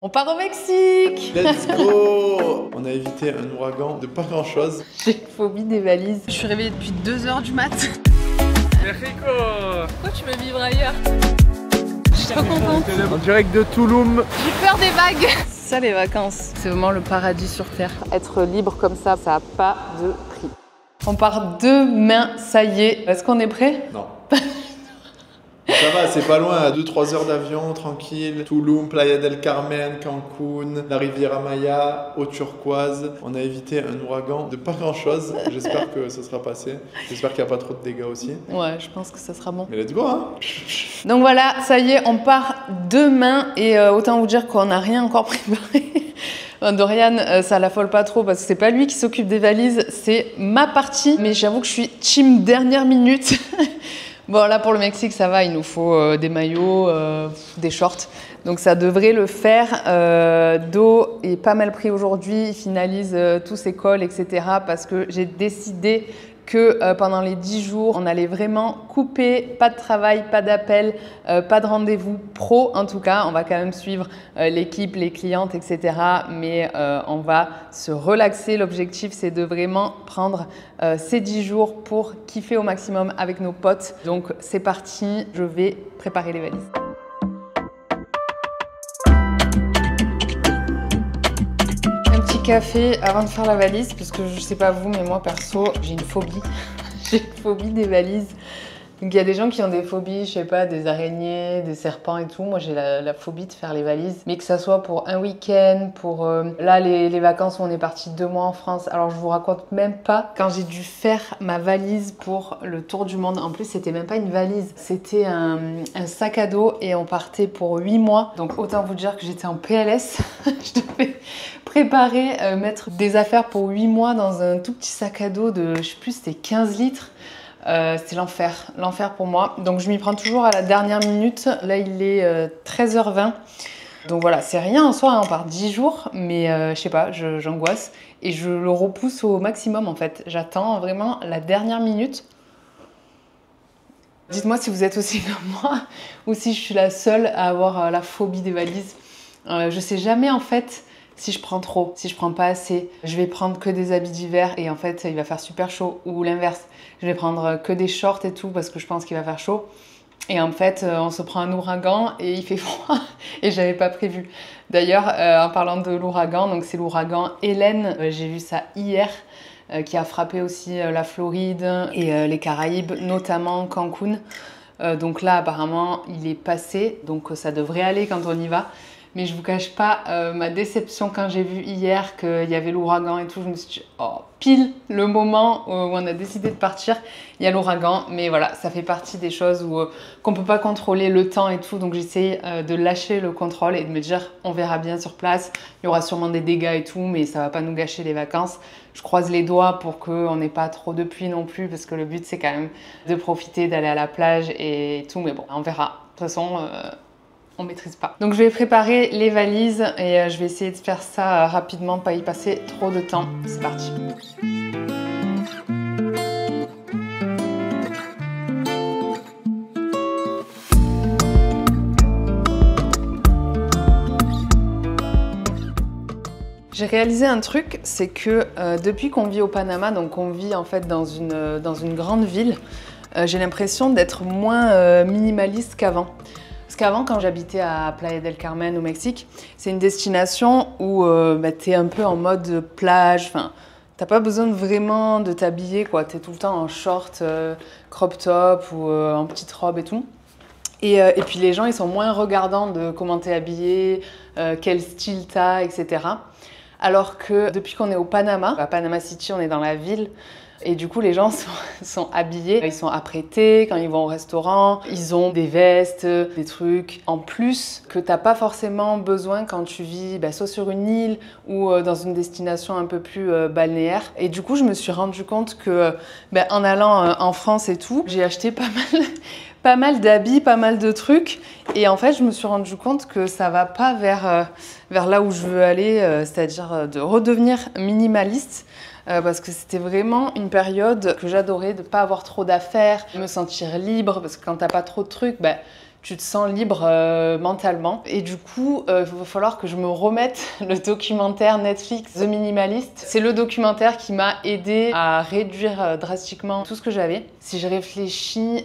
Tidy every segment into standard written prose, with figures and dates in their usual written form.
On part au Mexique! Let's go! On a évité un ouragan de pas grand chose. J'ai phobie des valises. Je suis réveillée depuis 2 h du mat. Mexico! Pourquoi tu veux vivre ailleurs? Je suis trop contente. En direct de Tulum. J'ai peur des vagues. Ça, les vacances, c'est vraiment le paradis sur terre. Être libre comme ça n'a pas de prix. On part demain, ça y est. Est-ce qu'on est prêt? Non. Ça va, c'est pas loin, à 2-3 heures d'avion, tranquille. Tulum, Playa del Carmen, Cancun, la Riviera Maya, eau turquoise. On a évité un ouragan de pas grand chose. J'espère que ça sera passé. J'espère qu'il n'y a pas trop de dégâts aussi. Ouais, je pense que ça sera bon. Mais let's go, hein! Donc voilà, ça y est, on part demain. Et autant vous dire qu'on n'a rien encore préparé. Dorian, ça l'affole pas trop parce que c'est pas lui qui s'occupe des valises, c'est ma partie. Mais j'avoue que je suis team dernière minute. Bon, là, pour le Mexique, ça va, il nous faut des maillots, des shorts. Donc, ça devrait le faire. Do est pas mal pris aujourd'hui. Il finalise tous ses calls, etc. Parce que j'ai décidé que pendant les 10 jours, on allait vraiment couper, pas de travail, pas d'appel, pas de rendez-vous pro en tout cas. On va quand même suivre l'équipe, les clientes, etc. Mais on va se relaxer. L'objectif, c'est de vraiment prendre ces 10 jours pour kiffer au maximum avec nos potes. Donc c'est parti, je vais préparer les valises. Café avant de faire la valise parce que je sais pas vous mais moi perso j'ai une phobie. J'ai une phobie des valises. Donc il y a des gens qui ont des phobies, je sais pas, des araignées, des serpents et tout. Moi j'ai la phobie de faire les valises. Mais que ça soit pour un week-end, pour là les vacances où on est parti 2 mois en France. Alors je vous raconte même pas quand j'ai dû faire ma valise pour le tour du monde. En plus c'était même pas une valise, c'était un sac à dos et on partait pour 8 mois. Donc autant vous dire que j'étais en PLS. Je devais préparer, mettre des affaires pour 8 mois dans un tout petit sac à dos de, je sais plus, c'était 15 litres. C'est l'enfer pour moi. Donc je m'y prends toujours à la dernière minute. Là il est 13h20. Donc voilà, c'est rien en soi, hein, on part 10 jours, mais je sais pas, j'angoisse. Et je le repousse au maximum en fait. J'attends vraiment la dernière minute. Dites-moi si vous êtes aussi comme moi, ou si je suis la seule à avoir la phobie des valises. Je sais jamais en fait si je prends trop, si je prends pas assez. Je vais prendre que des habits d'hiver et en fait il va faire super chaud, ou l'inverse. Je vais prendre que des shorts et tout parce que je pense qu'il va faire chaud. Et en fait, on se prend un ouragan et il fait froid et j'avais pas prévu. D'ailleurs, en parlant de l'ouragan, donc c'est l'ouragan Hélène, j'ai vu ça hier, qui a frappé aussi la Floride et les Caraïbes, notamment Cancun. Donc là, apparemment, il est passé, donc ça devrait aller quand on y va. Mais je vous cache pas ma déception quand j'ai vu hier qu'il y avait l'ouragan et tout. Je me suis dit, oh, pile le moment où on a décidé de partir, il y a l'ouragan. Mais voilà, ça fait partie des choses où qu'on peut pas contrôler le temps et tout. Donc j'essaye de lâcher le contrôle et de me dire, on verra bien sur place. Il y aura sûrement des dégâts et tout, mais ça va pas nous gâcher les vacances. Je croise les doigts pour qu'on n'ait pas trop de pluie non plus, parce que le but c'est quand même de profiter, d'aller à la plage et tout. Mais bon, on verra. De toute façon, on maîtrise pas. Donc je vais préparer les valises et je vais essayer de faire ça rapidement, pas y passer trop de temps. C'est parti. J'ai réalisé un truc, c'est que depuis qu'on vit au Panama, donc on vit en fait dans une grande ville, j'ai l'impression d'être moins minimaliste qu'avant. Parce qu'avant, quand j'habitais à Playa del Carmen au Mexique, c'est une destination où t'es un peu en mode plage, enfin, t'as pas besoin vraiment de t'habiller, quoi. T'es tout le temps en short, crop top ou en petite robe et tout. Et puis les gens, ils sont moins regardants de comment t'es habillé, quel style t'as, etc. Alors que depuis qu'on est au Panama, à Panama City, on est dans la ville, et du coup, les gens sont habillés, ils sont apprêtés quand ils vont au restaurant, ils ont des vestes, des trucs en plus que t'as pas forcément besoin quand tu vis soit sur une île ou dans une destination un peu plus balnéaire. Et du coup, je me suis rendu compte que en allant en France et tout, j'ai acheté pas mal d'habits, pas mal de trucs. Et en fait, je me suis rendu compte que ça va pas vers là où je veux aller, c'est-à-dire de redevenir minimaliste. Parce que c'était vraiment une période que j'adorais, de ne pas avoir trop d'affaires, me sentir libre, parce que quand t'as pas trop de trucs, tu te sens libre mentalement. Et du coup, il va falloir que je me remette le documentaire Netflix The Minimalist. C'est le documentaire qui m'a aidé à réduire drastiquement tout ce que j'avais. Si je réfléchis,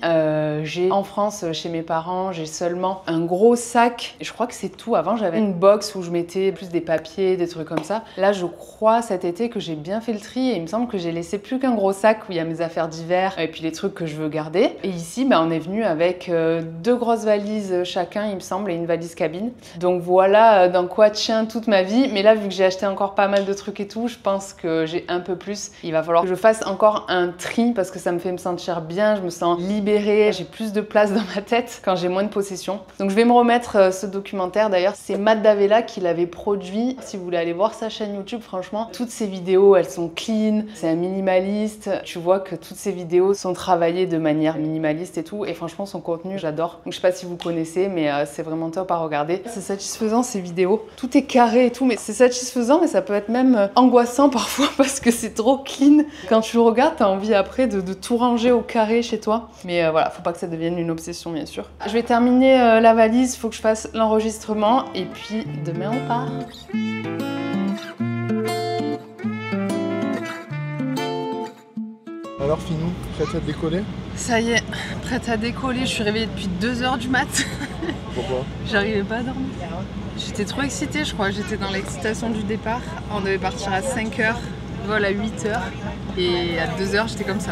j'ai en France, chez mes parents, j'ai seulement un gros sac. Je crois que c'est tout. Avant, j'avais une box où je mettais plus des papiers, des trucs comme ça. Là, je crois cet été que j'ai bien fait le tri et il me semble que j'ai laissé plus qu'un gros sac où il y a mes affaires d'hiver et puis les trucs que je veux garder. Et ici, bah, on est venu avec 2 grosses valises chacun, il me semble, et une valise cabine. Donc voilà dans quoi tient toute ma vie. Mais là, vu que j'ai acheté encore pas mal de trucs et tout, je pense que j'ai un peu plus. Il va falloir que je fasse encore un tri parce que ça me fait me sentir bien, je me sens libérée, j'ai plus de place dans ma tête quand j'ai moins de possession. Donc je vais me remettre ce documentaire. D'ailleurs, c'est Matt Davella qui l'avait produit. Si vous voulez aller voir sa chaîne YouTube, franchement, toutes ces vidéos, elles sont clean. C'est un minimaliste. Tu vois que toutes ces vidéos sont travaillées de manière minimaliste et tout. Et franchement, son contenu, j'adore. Donc je sais pas si vous connaissez, mais c'est vraiment top à regarder. C'est satisfaisant ces vidéos. Tout est carré et tout, mais c'est satisfaisant, mais ça peut être même angoissant parfois parce que c'est trop clean. Quand tu le regardes, t'as envie après de tout ranger au carré chez toi. Mais voilà, faut pas que ça devienne une obsession, bien sûr. Je vais terminer la valise, faut que je fasse l'enregistrement et puis demain on part. Alors Finou, prête à décoller? Ça y est, prête à décoller. Je suis réveillée depuis 2 h du mat. Pourquoi? J'arrivais pas à dormir. J'étais trop excitée, je crois. J'étais dans l'excitation du départ. On devait partir à 5 h, vol à 8 h. Et à 2 h, j'étais comme ça.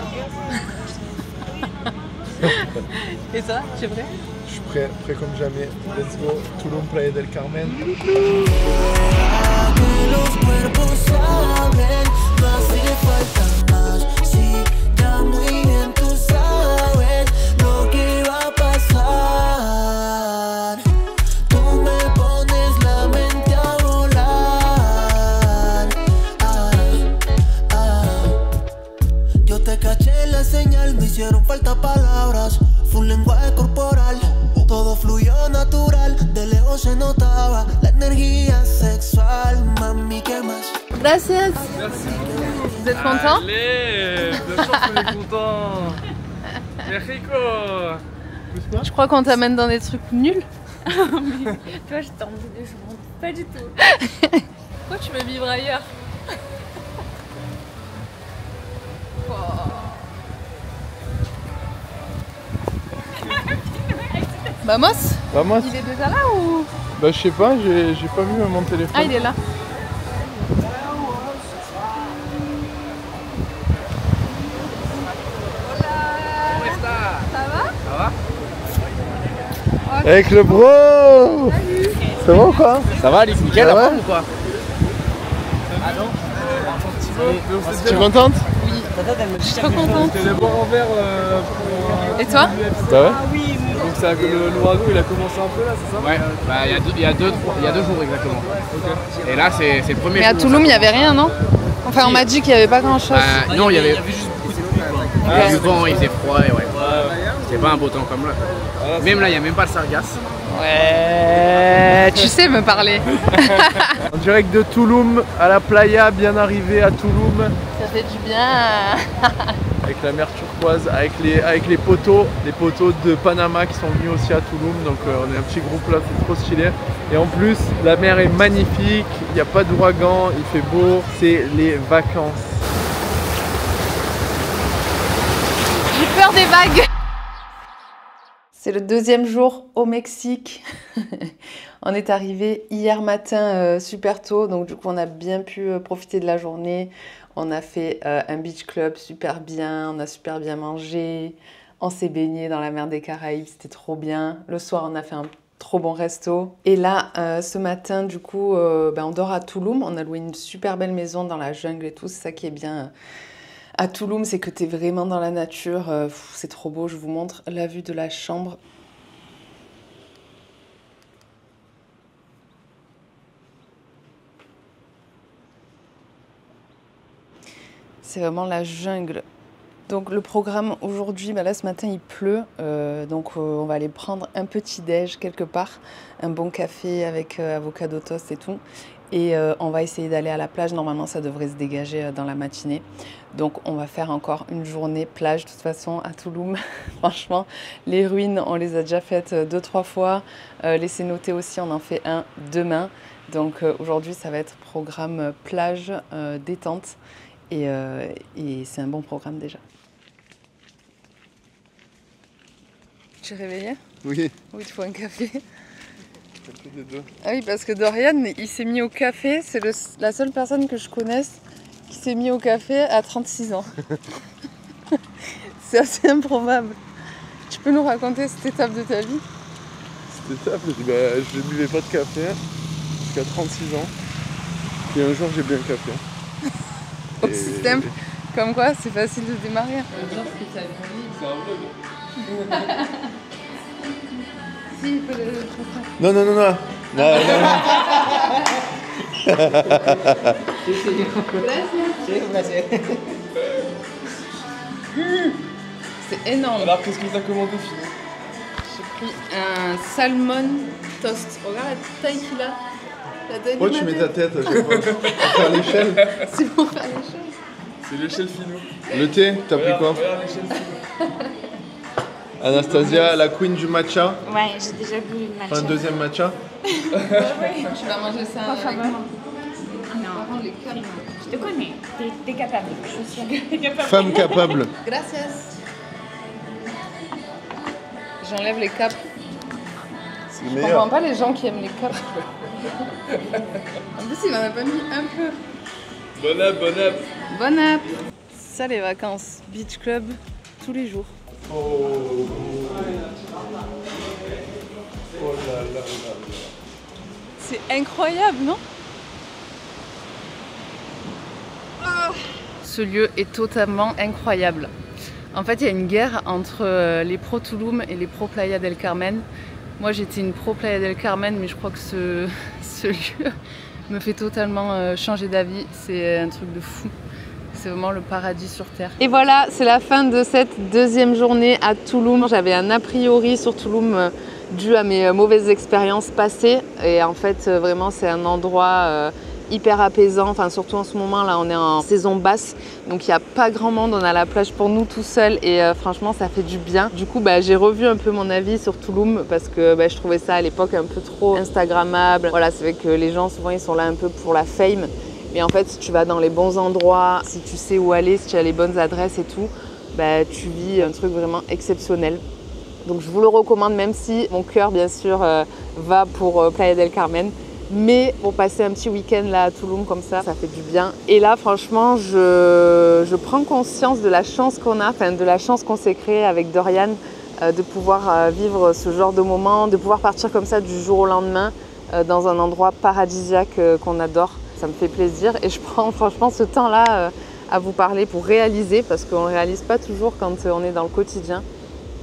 Et toi, tu es prêt? Je suis prêt comme jamais. Let's go, Tulum, Playa del Carmen. Me hicieron falta palabras, fue un lenguaje corporal, todo fluyó natural, de lejos se notaba la energía sexual, mami, ¿qué más? Gracias. Merci beaucoup. Vous êtes content? Allez, bien sûr qu'on est content. Mexico. Je crois qu'on t'amène dans des trucs nuls. Mais toi, je t'en dis, je m'en doute pas du tout. Pourquoi tu veux vivre ailleurs? Vamos? Vamos? Il est déjà là ou? Bah je sais pas, j'ai pas vu mon téléphone. Ah, il est là. Avec le bro. Ça va ou quoi? Ça va, Alex, nickel, Ça va la forme ou quoi? Tu es contente? Je suis trop contente. T'es d'abord en verre pour... Et toi? Bah ouais. Donc ça, l'ouragan il a commencé un peu là, c'est ça? Ouais, bah il y a deux jours exactement. Et là c'est le premier Mais à jour. Touloum, il n'y avait rien, non? Enfin, on m'a dit qu'il n'y avait pas grand chose. Bah, non, il y avait juste il y avait du vent, il faisait froid et ouais. C'était pas un beau temps comme là. Même là, il n'y a même pas le sargasse. Ouais, tu sais me parler. En direct de Tulum à la playa, bien arrivé à Tulum. Ça fait du bien. Avec la mer turquoise, avec les poteaux de Panama qui sont venus aussi à Tulum. Donc on est un petit groupe là, c'est trop stylé. Et en plus, la mer est magnifique, il n'y a pas d'ouragan, il fait beau, c'est les vacances. J'ai peur des vagues. C'est le 2e jour au Mexique. On est arrivé hier matin super tôt, donc du coup on a bien pu profiter de la journée. On a fait un beach club super bien, on a super bien mangé, on s'est baigné dans la mer des Caraïbes, c'était trop bien. Le soir on a fait un trop bon resto. Et là, ce matin, du coup, on dort à Tulum. On a loué une super belle maison dans la jungle et tout, c'est ça qui est bien. À Tulum, c'est que tu es vraiment dans la nature, c'est trop beau, je vous montre la vue de la chambre. C'est vraiment la jungle Donc le programme aujourd'hui, là ce matin il pleut, donc on va aller prendre un petit déj quelque part, un bon café avec avocado toast et tout. Et on va essayer d'aller à la plage, normalement ça devrait se dégager dans la matinée. Donc on va faire encore une journée plage de toute façon à Tulum. Franchement, les ruines on les a déjà faites 2-3 fois, les cénotés aussi on en fait un demain. Donc aujourd'hui ça va être programme plage, détente et c'est un bon programme déjà. Tu es réveillé? Oui. Oui, il te faut un café. Des deux. Ah oui, parce que Dorian, il s'est mis au café. C'est la seule personne que je connaisse qui s'est mis au café à 36 ans. C'est assez improbable. Tu peux nous raconter cette étape de ta vie? Cette étape, je ne buvais pas de café jusqu'à 36 ans. Et un jour, j'ai bu un café. Aussi simple. Comme quoi, c'est facile de démarrer. Non. C'est énorme. Alors qu'est-ce que t'as commandé Philo? J'ai pris un salmon toast. Regarde la taille qu'il a. La taille Pourquoi de tu ma mets ta tête. tête à chaque fois? Pour faire l'échelle? C'est pour faire les choses. C'est l'échelle Philo. Le thé, t'as pris quoi? Regarde l'échelle Philo. Anastasia, la queen du matcha. Ouais, j'ai déjà bu une matcha. Enfin, deuxième matcha. Tu vas manger ça avec moi. Non, les câbles. je te connais. T'es capable. Je suis sûre que t'es capable. Femme capable. Gracias. J'enlève les capes. C'est le Je meilleur. comprends pas les gens qui aiment les capes. En plus, il en a pas mis un peu. Bon app, bon app. Bonne app. Ça, les vacances. Beach club, tous les jours. Oh là là. C'est incroyable, non? Ce lieu est totalement incroyable. En fait, il y a une guerre entre les pro Tulum et les pro Playa del Carmen. Moi, j'étais une pro Playa del Carmen, mais je crois que ce lieu me fait totalement changer d'avis. C'est un truc de fou. C'est vraiment le paradis sur Terre. Et voilà, c'est la fin de cette deuxième journée à Tulum. J'avais un a priori sur Tulum dû à mes mauvaises expériences passées. Et en fait, vraiment, c'est un endroit hyper apaisant. Enfin, surtout en ce moment, là, on est en saison basse. Donc, il n'y a pas grand monde. On a la plage pour nous tout seul. Et franchement, ça fait du bien. Du coup, j'ai revu un peu mon avis sur Tulum parce que je trouvais ça à l'époque un peu trop instagrammable. Voilà, c'est vrai que les gens, souvent, ils sont là un peu pour la fame. Mais en fait, si tu vas dans les bons endroits, si tu sais où aller, si tu as les bonnes adresses et tout, tu vis un truc vraiment exceptionnel. Donc je vous le recommande, même si mon cœur, bien sûr, va pour Playa del Carmen. Mais pour passer un petit week-end là à Tulum comme ça fait du bien. Et là, franchement, je prends conscience de la chance qu'on a, de la chance qu'on s'est créée avec Dorian, de pouvoir vivre ce genre de moment, de pouvoir partir comme ça du jour au lendemain dans un endroit paradisiaque qu'on adore. Ça me fait plaisir et je prends franchement ce temps-là à vous parler pour réaliser parce qu'on ne réalise pas toujours quand on est dans le quotidien.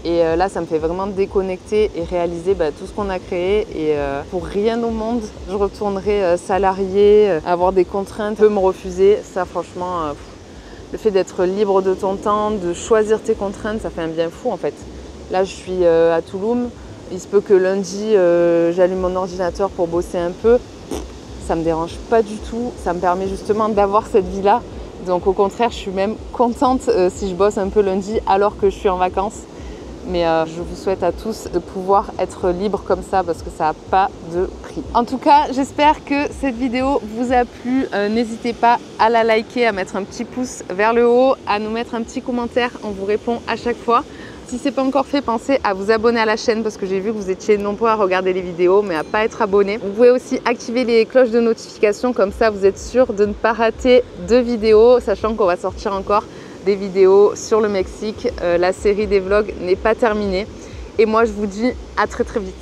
Et là, ça me fait vraiment déconnecter et réaliser tout ce qu'on a créé. Et pour rien au monde, je retournerai salariée, avoir des contraintes, me refuser. Ça, franchement, le fait d'être libre de ton temps, de choisir tes contraintes, ça fait un bien fou en fait. Là, je suis à Tulum. Il se peut que lundi, j'allume mon ordinateur pour bosser un peu. Ça me dérange pas du tout, ça me permet justement d'avoir cette vie-là. Donc au contraire, je suis même contente si je bosse un peu lundi alors que je suis en vacances. Mais je vous souhaite à tous de pouvoir être libre comme ça parce que ça n'a pas de prix. En tout cas, j'espère que cette vidéo vous a plu. N'hésitez pas à la liker, à mettre un petit pouce vers le haut, à nous mettre un petit commentaire. On vous répond à chaque fois. Si ce n'est pas encore fait, pensez à vous abonner à la chaîne parce que j'ai vu que vous étiez nombreux à regarder les vidéos mais à ne pas être abonné. Vous pouvez aussi activer les cloches de notification, comme ça vous êtes sûr de ne pas rater de vidéos, sachant qu'on va sortir encore des vidéos sur le Mexique. La série des vlogs n'est pas terminée. Et moi je vous dis à très très vite.